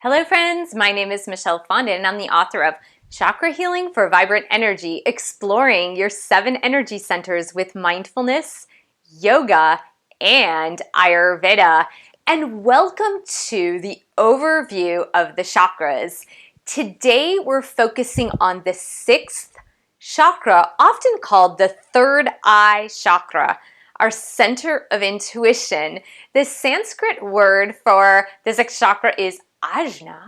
Hello friends, my name is Michelle Fondin and I'm the author of Chakra Healing for Vibrant Energy, exploring your 7 energy centers with mindfulness, yoga, and Ayurveda. And welcome to the overview of the chakras. Today we're focusing on the 6th chakra, often called the Third Eye Chakra, our center of intuition. The Sanskrit word for the 6th chakra is Ajna,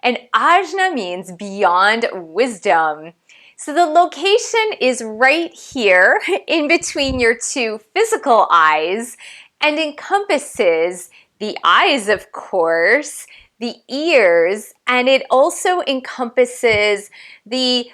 and Ajna means beyond wisdom. So the location is right here in between your 2 physical eyes and encompasses the eyes, of course, the ears, and it also encompasses the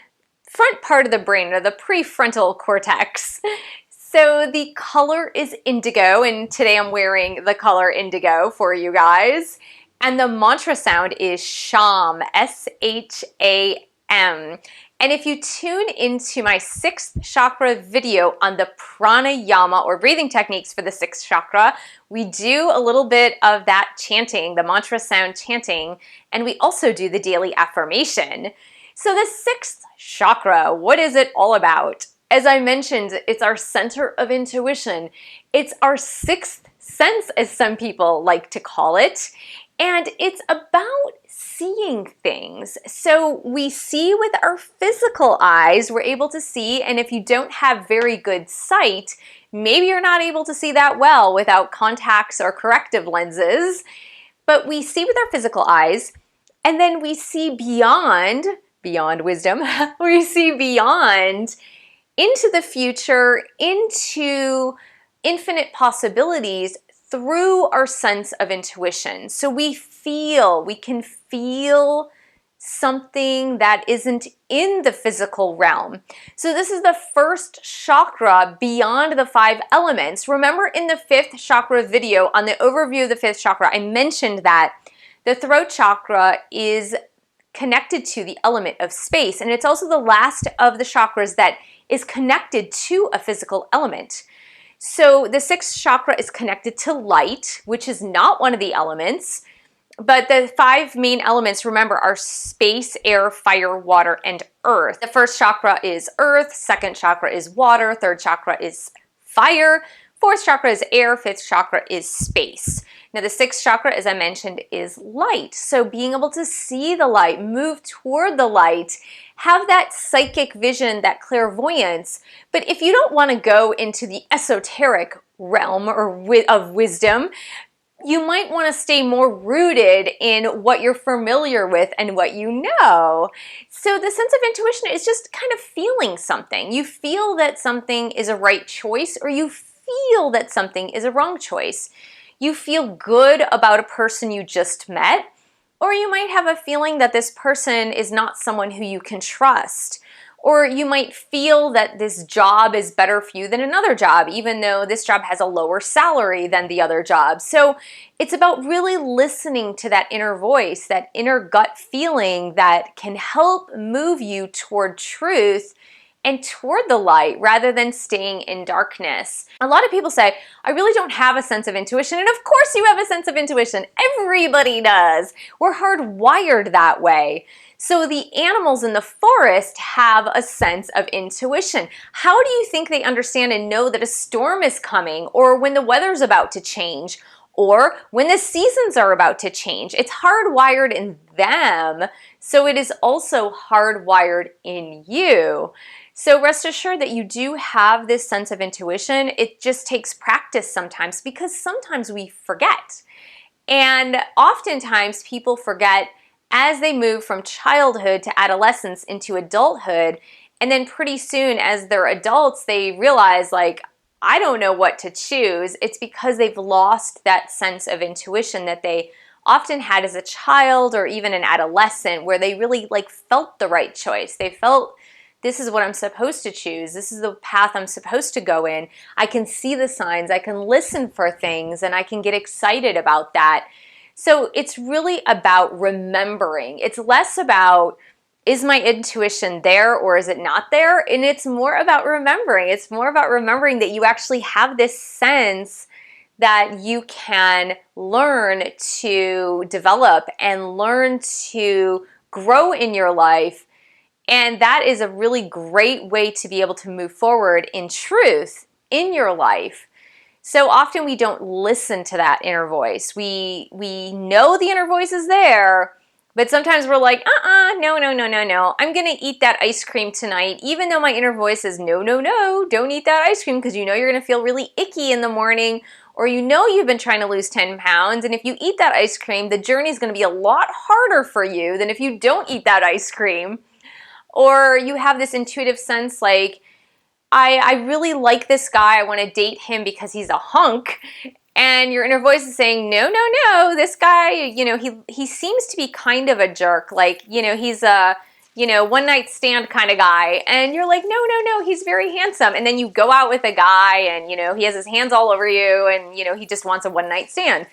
front part of the brain, or the prefrontal cortex. So the color is indigo, and today I'm wearing the color indigo for you guys. And the mantra sound is Sham, S-H-A-M. And if you tune into my 6th chakra video on the pranayama or breathing techniques for the 6th chakra, we do a little bit of that chanting, the mantra sound chanting, and we also do the daily affirmation. So the 6th chakra, what is it all about? As I mentioned, it's our center of intuition. It's our 6th sense, as some people like to call it. And it's about seeing things. So we see with our physical eyes, we're able to see, and if you don't have very good sight, maybe you're not able to see that well without contacts or corrective lenses, but we see with our physical eyes, and then we see beyond wisdom, we see beyond into the future, into infinite possibilities through our sense of intuition. So we can feel something that isn't in the physical realm. So this is the 1st chakra beyond the 5 elements. Remember in the 5th chakra video on the overview of the 5th chakra, I mentioned that the throat chakra is connected to the element of space, and it's also the last of the chakras that is connected to a physical element. So the 6th chakra is connected to light, which is not one of the elements, but the 5 main elements, remember, are space, air, fire, water, and earth. The 1st chakra is earth, 2nd chakra is water, 3rd chakra is fire, 4th chakra is air, 5th chakra is space. Now the 6th chakra, as I mentioned, is light. So being able to see the light, move toward the light, have that psychic vision, that clairvoyance. But if you don't want to go into the esoteric realm of wisdom, you might want to stay more rooted in what you're familiar with and what you know. So the sense of intuition is just kind of feeling something. You feel that something is a right choice, or you feel that something is a wrong choice. You feel good about a person you just met, or you might have a feeling that this person is not someone who you can trust. Or you might feel that this job is better for you than another job, even though this job has a lower salary than the other job. So it's about really listening to that inner voice, that inner gut feeling that can help move you toward truth and toward the light rather than staying in darkness. A lot of people say, I really don't have a sense of intuition. And of course you have a sense of intuition. Everybody does. We're hardwired that way. So the animals in the forest have a sense of intuition. How do you think they understand and know that a storm is coming, or when the weather's about to change, or when the seasons are about to change? It's hardwired in them, so it is also hardwired in you. So rest assured that you do have this sense of intuition. It just takes practice sometimes, because sometimes we forget. And oftentimes people forget as they move from childhood to adolescence into adulthood, and then pretty soon as they're adults, they realize, like, I don't know what to choose. It's because they've lost that sense of intuition that they often had as a child or even an adolescent, where they really felt the right choice. They felt, this is what I'm supposed to choose. This is the path I'm supposed to go in. I can see the signs, I can listen for things, and I can get excited about that. So it's really about remembering. It's less about, is my intuition there or is it not there? And it's more about remembering. It's more about remembering that you actually have this sense that you can learn to develop and learn to grow in your life. And that is a really great way to be able to move forward in truth in your life. So often we don't listen to that inner voice. We know the inner voice is there, but sometimes we're like, no. I'm going to eat that ice cream tonight, even though my inner voice says, no, don't eat that ice cream because you know you're going to feel really icky in the morning, or you know you've been trying to lose 10 pounds, and if you eat that ice cream, the journey is going to be a lot harder for you than if you don't eat that ice cream. Or you have this intuitive sense like, I really like this guy, I want to date him because he's a hunk. And your inner voice is saying, no, this guy, he seems to be kind of a jerk. Like, he's a, one night stand kind of guy. And you're like, no, he's very handsome. And then you go out with a guy and, he has his hands all over you and, he just wants a one night stand.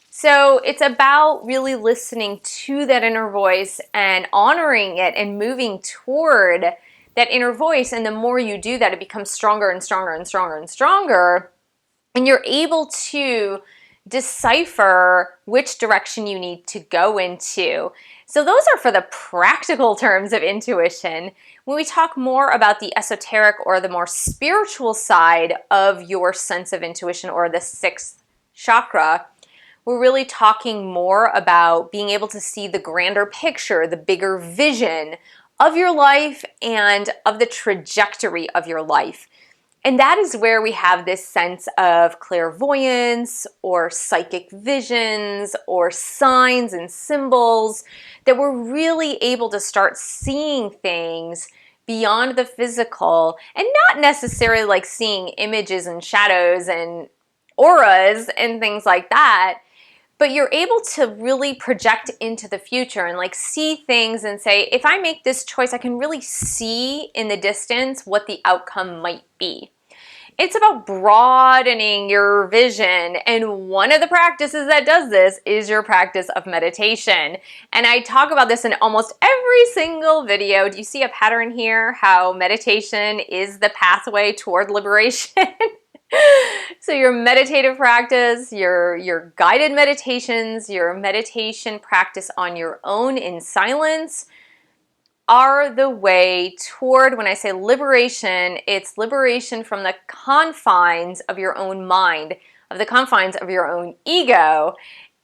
So it's about really listening to that inner voice and honoring it and moving toward that inner voice. And the more you do that, it becomes stronger and stronger and stronger and stronger. And you're able to decipher which direction you need to go into. So those are for the practical terms of intuition. When we talk more about the esoteric or the more spiritual side of your sense of intuition or the sixth chakra, we're really talking more about being able to see the grander picture, the bigger vision of your life and of the trajectory of your life. And that is where we have this sense of clairvoyance or psychic visions or signs and symbols, that we're really able to start seeing things beyond the physical, and not necessarily like seeing images and shadows and auras and things like that, but you're able to really project into the future and like see things and say, if I make this choice, I can really see in the distance what the outcome might be. It's about broadening your vision, and one of the practices that does this is your practice of meditation. And I talk about this in almost every single video. Do you see a pattern here? How meditation is the pathway toward liberation? So your meditative practice, your guided meditations, your meditation practice on your own in silence are the way toward, when I say liberation, it's liberation from the confines of your own mind, of the confines of your own ego.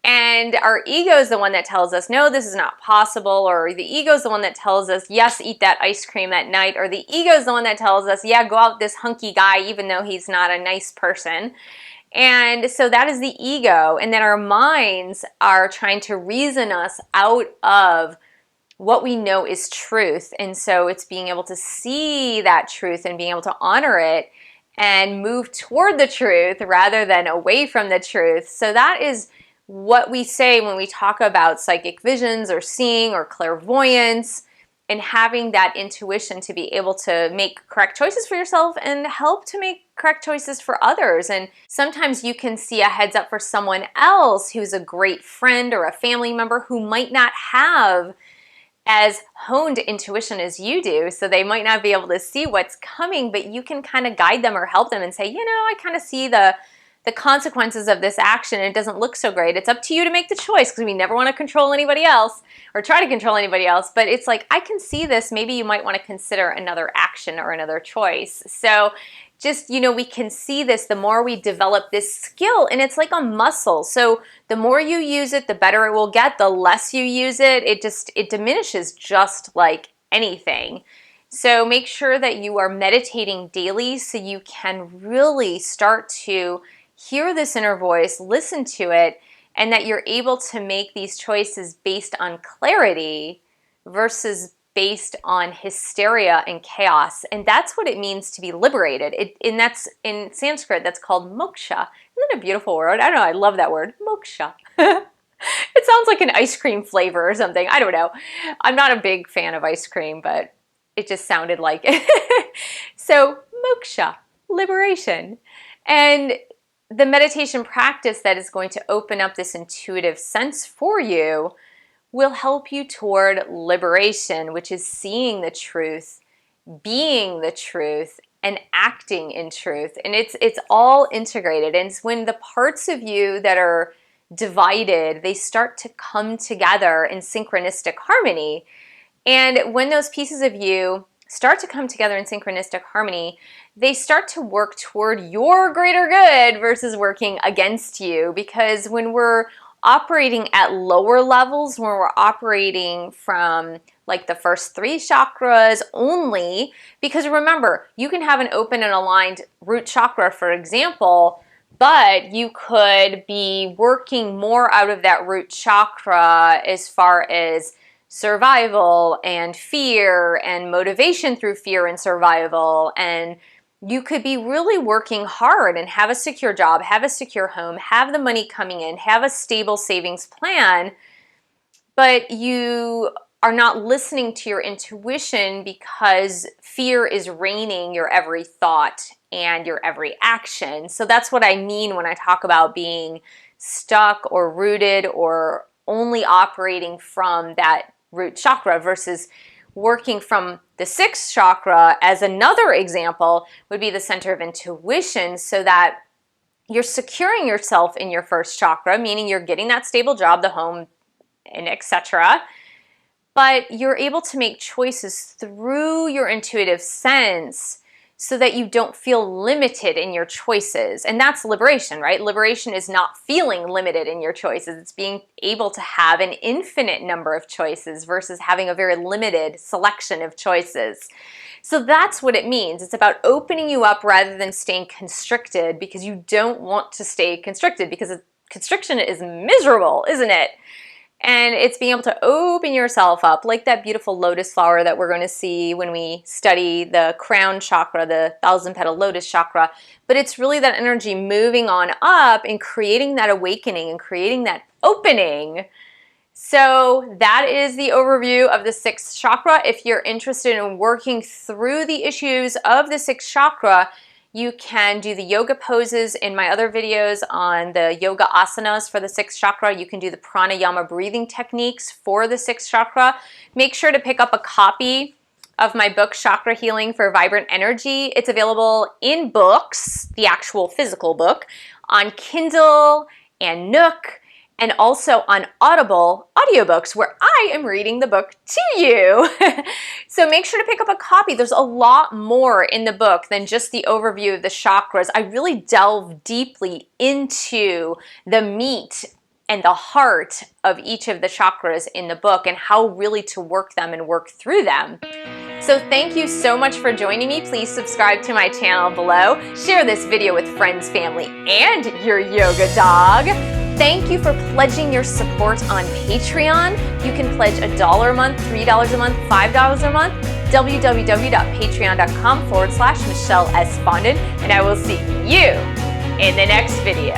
And our ego is the one that tells us, no, this is not possible, or the ego is the one that tells us, yes, eat that ice cream at night, or the ego is the one that tells us, yeah, go out with this hunky guy even though he's not a nice person. And so that is the ego. And then our minds are trying to reason us out of what we know is truth. And so it's being able to see that truth and being able to honor it and move toward the truth rather than away from the truth. So that is what we say when we talk about psychic visions or seeing or clairvoyance, and having that intuition to be able to make correct choices for yourself and help to make correct choices for others. And sometimes you can see a heads up for someone else who's a great friend or a family member who might not have as honed intuition as you do, so they might not be able to see what's coming, but you can kind of guide them or help them and say, I kind of see the consequences of this action. It doesn't look so great. It's up to you to make the choice, because we never want to control anybody else or try to control anybody else, but it's like, I can see this. Maybe you might want to consider another action or another choice. So just, we can see this the more we develop this skill, and it's like a muscle. So the more you use it, the better it will get. The less you use it, it diminishes just like anything. So make sure that you are meditating daily so you can really start to hear this inner voice, listen to it, and that you're able to make these choices based on clarity versus based on hysteria and chaos. And that's what it means to be liberated. And that's in Sanskrit, that's called moksha. Isn't that a beautiful word? I don't know, I love that word, moksha. It sounds like an ice cream flavor or something. I don't know. I'm not a big fan of ice cream, but it just sounded like it. So moksha, liberation. And the meditation practice that is going to open up this intuitive sense for you will help you toward liberation, which is seeing the truth, being the truth, and acting in truth. And it's all integrated. And it's when the parts of you that are divided, they start to come together in synchronistic harmony. And when those pieces of you start to come together in synchronistic harmony, they start to work toward your greater good versus working against you. Because when we're operating at lower levels, when we're operating from like the first 3 chakras only, because remember, you can have an open and aligned root chakra, for example, but you could be working more out of that root chakra as far as survival and fear and motivation through fear and survival. And you could be really working hard and have a secure job, have a secure home, have the money coming in, have a stable savings plan, but you are not listening to your intuition because fear is reigning your every thought and your every action. So that's what I mean when I talk about being stuck or rooted or only operating from that root chakra versus working from the 6th chakra. As another example would be the center of intuition, so that you're securing yourself in your 1st chakra, meaning you're getting that stable job, the home, and etc. But you're able to make choices through your intuitive sense so that you don't feel limited in your choices. And that's liberation, right? Liberation is not feeling limited in your choices. It's being able to have an infinite number of choices versus having a very limited selection of choices. So that's what it means. It's about opening you up rather than staying constricted, because you don't want to stay constricted, because constriction is miserable, isn't it? And it's being able to open yourself up like that beautiful lotus flower that we're going to see when we study the crown chakra, the 1,000-petal lotus chakra. But it's really that energy moving on up and creating that awakening and creating that opening. So that is the overview of the 6th chakra. If you're interested in working through the issues of the 6th chakra, you can do the yoga poses in my other videos on the yoga asanas for the 6th chakra. You can do the pranayama breathing techniques for the 6th chakra. Make sure to pick up a copy of my book, Chakra Healing for Vibrant Energy. It's available in books, the actual physical book, on Kindle and Nook, and also on Audible audiobooks, where I am reading the book to you. So make sure to pick up a copy. There's a lot more in the book than just the overview of the chakras. I really delve deeply into the meat and the heart of each of the chakras in the book and how really to work them and work through them. So thank you so much for joining me. Please subscribe to my channel below. Share this video with friends, family, and your yoga dog. Thank you for pledging your support on Patreon. You can pledge $1 a month, $3 a month, $5 a month. www.patreon.com/Michelle S. Fondin. And I will see you in the next video.